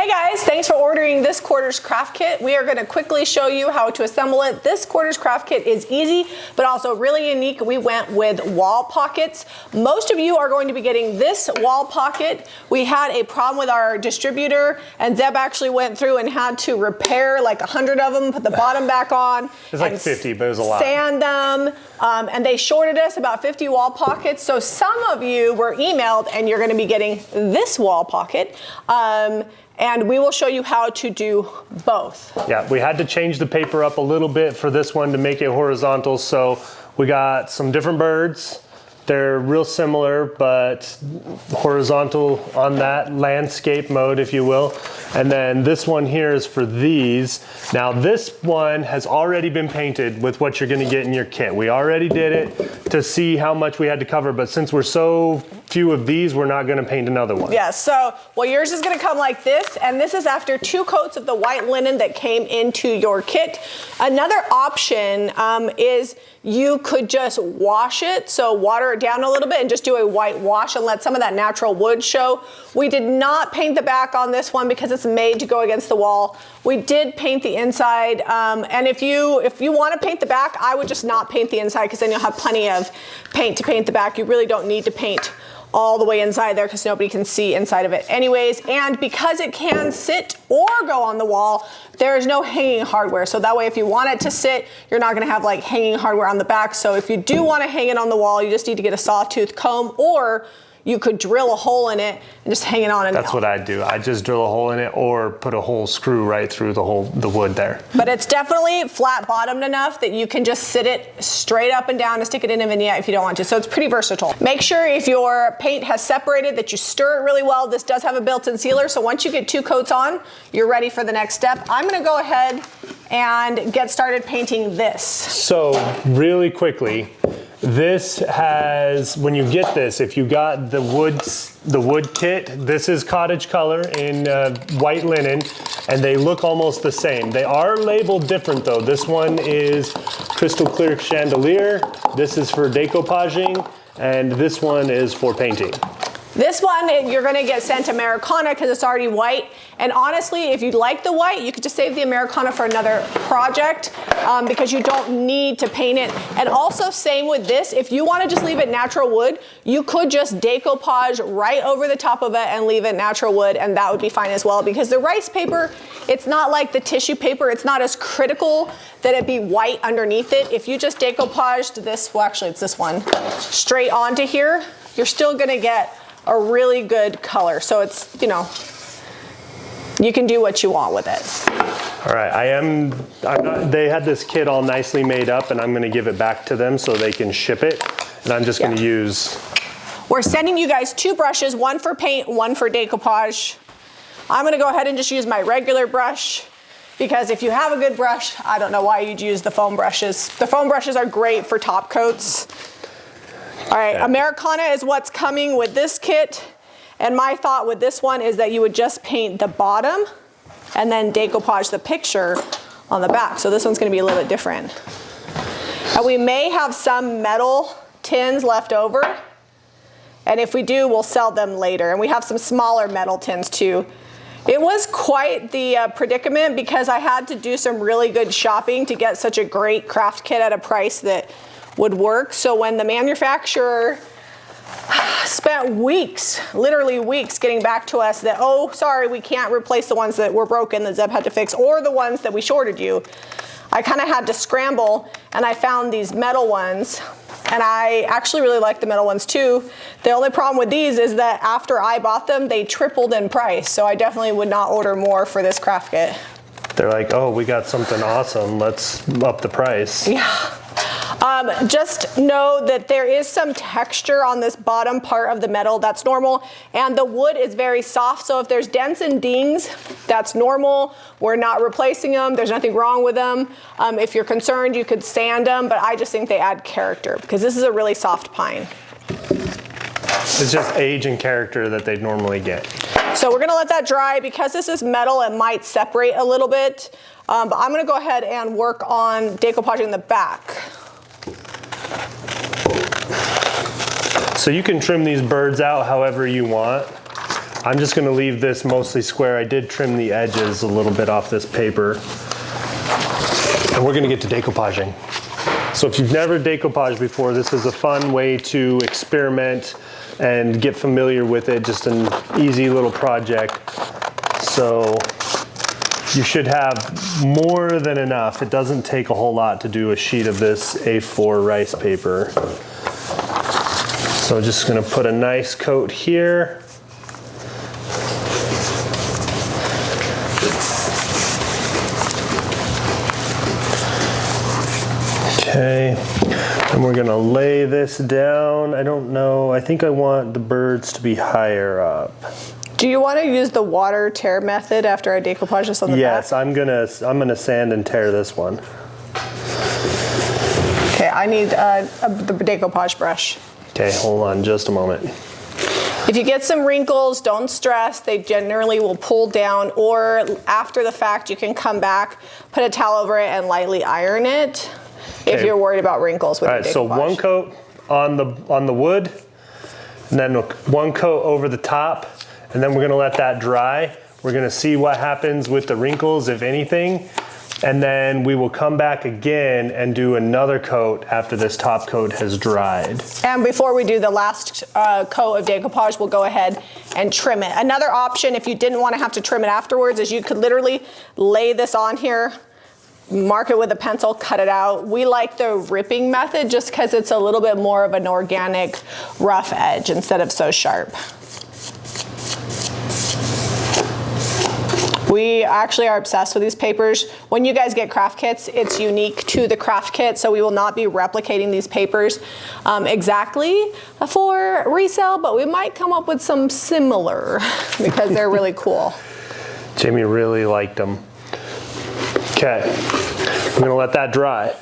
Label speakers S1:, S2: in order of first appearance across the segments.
S1: Hey guys, thanks for ordering this quarters craft kit. We are going to quickly show you how to assemble it. This quarters craft kit is easy, but also really unique. We went with wall pockets. Most of you are going to be getting this wall pocket. We had a problem with our distributor, and Zeb actually went through and had to repair like 100 of them, put the bottom back on.
S2: It's like 50, but it was a lot.
S1: Sand them, and they shorted us about 50 wall pockets. So some of you were emailed, and you're going to be getting this wall pocket. And we will show you how to do both.
S2: Yeah, we had to change the paper up a little bit for this one to make it horizontal. So we got some different birds. They're real similar, but horizontal on that landscape mode, if you will. And then this one here is for these. Now this one has already been painted with what you're gonna get in your kit. We already did it to see how much we had to cover, but since we're so few of these, we're not gonna paint another one.
S1: Yeah, so, well, yours is gonna come like this, and this is after 2 coats of the white linen that came into your kit. Another option is you could just wash it, so water it down a little bit and just do a white wash and let some of that natural wood show. We did not paint the back on this one because it's made to go against the wall. We did paint the inside, and if you want to paint the back, I would just not paint the inside because then you'll have plenty of paint to paint the back. You really don't need to paint all the way inside there because nobody can see inside of it anyways. And because it can sit or go on the wall, there is no hanging hardware. So that way, if you want it to sit, you're not gonna have like hanging hardware on the back. So if you do wanna hang it on the wall, you just need to get a sawtooth comb, or you could drill a hole in it and just hang it on a nail.
S2: That's what I do. I just drill a hole in it or put a whole screw right through the wood there.
S1: But it's definitely flat bottomed enough that you can just sit it straight up and down and stick it in a vignette if you don't want to. So it's pretty versatile. Make sure if your paint has separated that you stir it really well. This does have a built-in sealer, so once you get 2 coats on, you're ready for the next step. I'm gonna go ahead and get started painting this.
S2: So really quickly, this has, when you get this, if you got the wood kit, this is cottage color in white linen, and they look almost the same. They are labeled different though. This one is crystal clear chandelier, this is for decoupaging, and this one is for painting.
S1: This one, you're gonna get sent Americana because it's already white. And honestly, if you'd like the white, you could just save the Americana for another project because you don't need to paint it. And also same with this, if you wanna just leave it natural wood, you could just decoupage right over the top of it and leave it natural wood, and that would be fine as well, because the rice paper, it's not like the tissue paper, it's not as critical that it be white underneath it. If you just decoupaged this, well actually it's this one, straight onto here, you're still gonna get a really good color. So it's, you know, you can do what you want with it.
S2: All right, they had this kit all nicely made up, and I'm gonna give it back to them so they can ship it. And I'm just gonna use.
S1: We're sending you guys 2 brushes, one for paint, one for decoupage. I'm gonna go ahead and just use my regular brush, because if you have a good brush, I don't know why you'd use the foam brushes. The foam brushes are great for top coats. All right, Americana is what's coming with this kit. And my thought with this one is that you would just paint the bottom and then decoupage the picture on the back. So this one's gonna be a little bit different. And we may have some metal tins left over. And if we do, we'll sell them later. And we have some smaller metal tins too. It was quite the predicament because I had to do some really good shopping to get such a great craft kit at a price that would work. So when the manufacturer spent weeks, literally weeks, getting back to us that, oh, sorry, we can't replace the ones that were broken that Zeb had to fix, or the ones that we shorted you, I kind of had to scramble, and I found these metal ones, and I actually really like the metal ones too. The only problem with these is that after I bought them, they tripled in price, so I definitely would not order more for this craft kit.
S2: They're like, oh, we got something awesome, let's up the price.
S1: Yeah. Just know that there is some texture on this bottom part of the metal. That's normal. And the wood is very soft. So if there's dents and dings, that's normal. We're not replacing them. There's nothing wrong with them. If you're concerned, you could sand them, but I just think they add character because this is a really soft pine.
S2: It's just age and character that they'd normally get.
S1: So we're gonna let that dry. Because this is metal, it might separate a little bit. But I'm gonna go ahead and work on decoupaging the back. So
S2: you can trim these birds out however you want. I'm just gonna leave this mostly square. I did trim the edges a little bit off this paper. And we're gonna get to decoupaging. So if you've never decoupaged before, this is a fun way to experiment and get familiar with it, just an easy little project. So you should have more than enough. It doesn't take a whole lot to do a sheet of this A4 rice paper. So just gonna put a nice coat here. Okay, and we're gonna lay this down. I don't know, I think I want the birds to be higher up.
S1: Do you want to use the water tear method after I decoupage this on the back?
S2: Yes, I'm gonna sand and tear this one.
S1: Okay, I need the decoupage brush.
S2: Okay, hold on just a moment.
S1: If you get some wrinkles, don't stress. They generally will pull down, or after the fact, you can come back, put a towel over it, and lightly iron it. If you're worried about wrinkles with
S2: All right,
S1: your
S2: so
S1: decoupage.
S2: one coat on the wood, and then one coat over the top, and then we're gonna let that dry. We're gonna see what happens with the wrinkles, if anything, and then we will come back again and do another coat after this top coat has dried.
S1: And before we do the last coat of decoupage, we'll go ahead and trim it. Another option, if you didn't want to have to trim it afterwards, is you could literally lay this on here, mark it with a pencil, cut it out. We like the ripping method just because it's a little bit more of an organic rough edge instead of so sharp. We actually are obsessed with these papers. When you guys get craft kits, it's unique to the craft kit, so we will not be replicating these papers exactly for resale, but we might come up with some similar because they're really cool.
S2: Jamie really liked them. Okay, I'm gonna let that dry,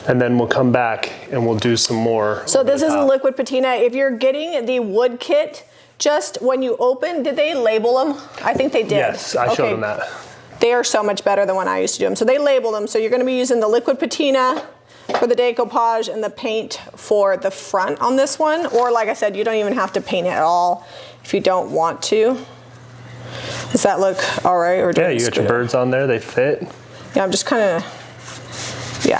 S2: and then we'll come back and we'll do some more.
S1: So this is a liquid patina. If you're getting the wood kit, just when you open, did they label them? I think they did.
S2: Yes, I showed them that.
S1: They are so much better than when I used to do them. So they label them. So you're gonna be using the liquid patina for the decoupage and the paint for the front on this one. Or like I said, you don't even have to paint it at all if you don't want to. Does that look all right? Or
S2: Yeah, you got your birds on there, they fit.
S1: Yeah, I'm just kind of, yeah.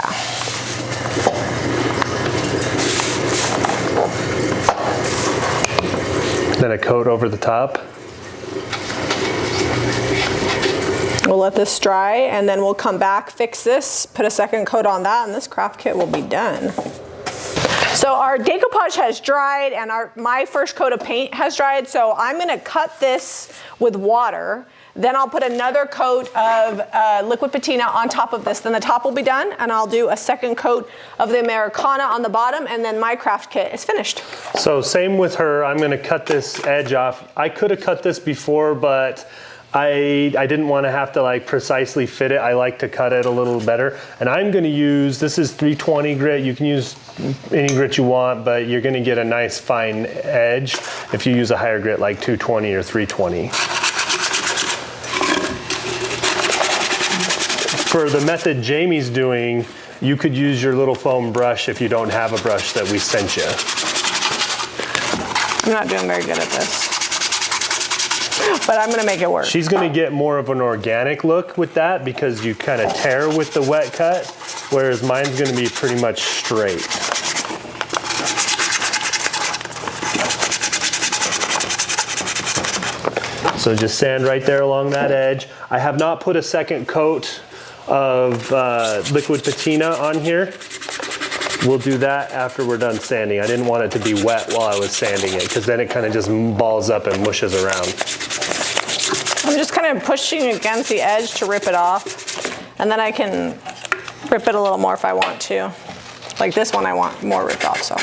S2: Then a coat over the top.
S1: We'll let this dry and then we'll come back, fix this, put a second coat on that, and this craft kit will be done. So our decoupage has dried and my first coat of paint has dried, so I'm gonna cut this with water. Then I'll put another coat of liquid patina on top of this. Then the top will be done, and I'll do a second coat of the Americana on the bottom, and then my craft kit is finished.
S2: So same with her, I'm gonna cut this edge off. I could have cut this before, but I didn't want to have to like precisely fit it. I like to cut it a little better. And I'm gonna use, this is 320 grit. You can use any grit you want, but you're gonna get a nice fine edge if you use a higher grit like 220 or 320. For the method Jamie's doing, you could use your little foam brush if you don't have a brush that we sent you.
S1: I'm not doing very good at this, but I'm gonna make it work.
S2: She's gonna get more of an organic look with that because you kind of tear with the wet cut, whereas mine's gonna be pretty much straight. So just sand right there along that edge. I have not put a second coat of liquid patina on here. We'll do that after we're done sanding. I didn't want it to be wet while I was sanding it because then it kind of just balls up and mushes around.
S1: I'm just kind of pushing against the edge to rip it off, and then I can rip it a little more if I want to. Like this one I want more ripped off, so.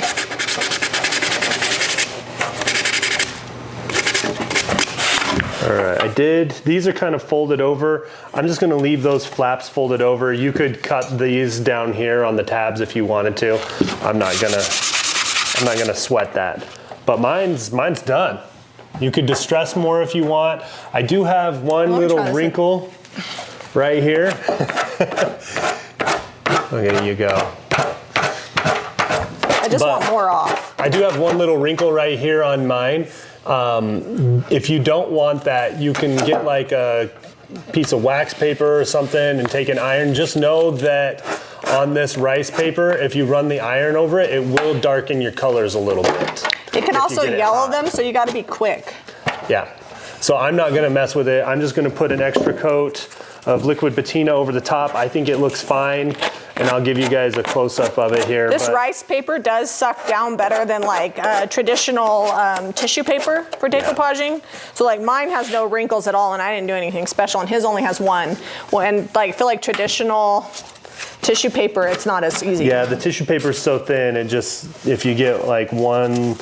S2: All right, these are kind of folded over. I'm just gonna leave those flaps folded over. You could cut these down here on the tabs if you wanted to. I'm not gonna sweat that. But mine's done. You could distress more if you want. I do have one little wrinkle right here. Okay, you go.
S1: I just want more off.
S2: I do have one little wrinkle right here on mine. If you don't want that, you can get like a piece of wax paper or something and take an iron. Just know that on this rice paper, if you run the iron over it, it will darken your colors a little bit.
S1: It can also yellow them, so you got to be quick.
S2: Yeah. So I'm not gonna mess with it. I'm just gonna put an extra coat of liquid patina over the top. I think it looks fine, and I'll give you guys a close-up of it here.
S1: This rice paper does suck down better than like traditional tissue paper for decoupaging. So like mine has no wrinkles at all, and I didn't do anything special, and his only has one. Well, and like I feel like traditional tissue paper, it's not as easy.
S2: Yeah, the tissue paper is so thin, it just, if you get like one,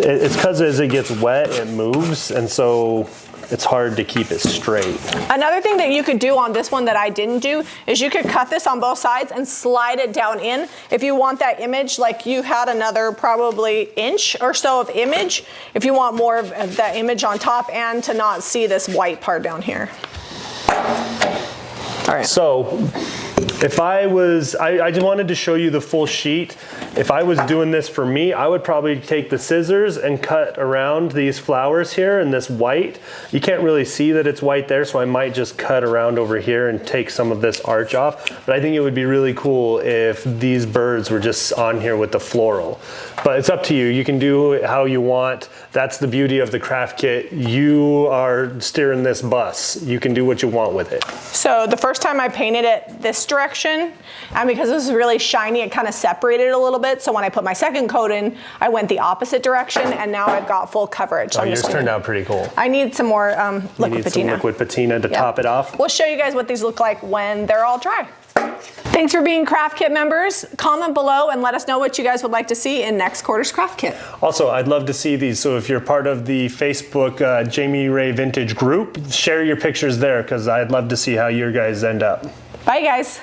S2: it's because as it gets wet, it moves, and so it's hard to keep it straight.
S1: Another thing that you could do on this one that I didn't do is you could cut this on both sides and slide it down in. If you want that image, like you had another probably inch or so of image, if you want more of that image on top and to not see this white part down here. All right.
S2: So, if I was, I just wanted to show you the full sheet. If I was doing this for me, I would probably take the scissors and cut around these flowers here and this white. You can't really see that it's white there, so I might just cut around over here and take some of this arch off. But I think it would be really cool if these birds were just on here with the floral. But it's up to you. You can do it how you want. That's the beauty of the craft kit. You are steering this bus. You can do what you want with it.
S1: So the first time I painted it this direction, and because it was really shiny, it kind of separated a little bit. So when I put my second coat in, I went the opposite direction, and now I've got full coverage. So
S2: yours turned out pretty cool.
S1: I need some more liquid patina.
S2: Some liquid patina to top it off.
S1: We'll show you guys what these look like when they're all dry. Thanks for being Craft Kit members. Comment below and let us know what you guys would like to see in next quarter's Craft Kit.
S2: Also, I'd love to see these. So if you're part of the Facebook Jami Ray Vintage group, share your pictures there because I'd love to see how your guys end up.
S1: Bye, guys.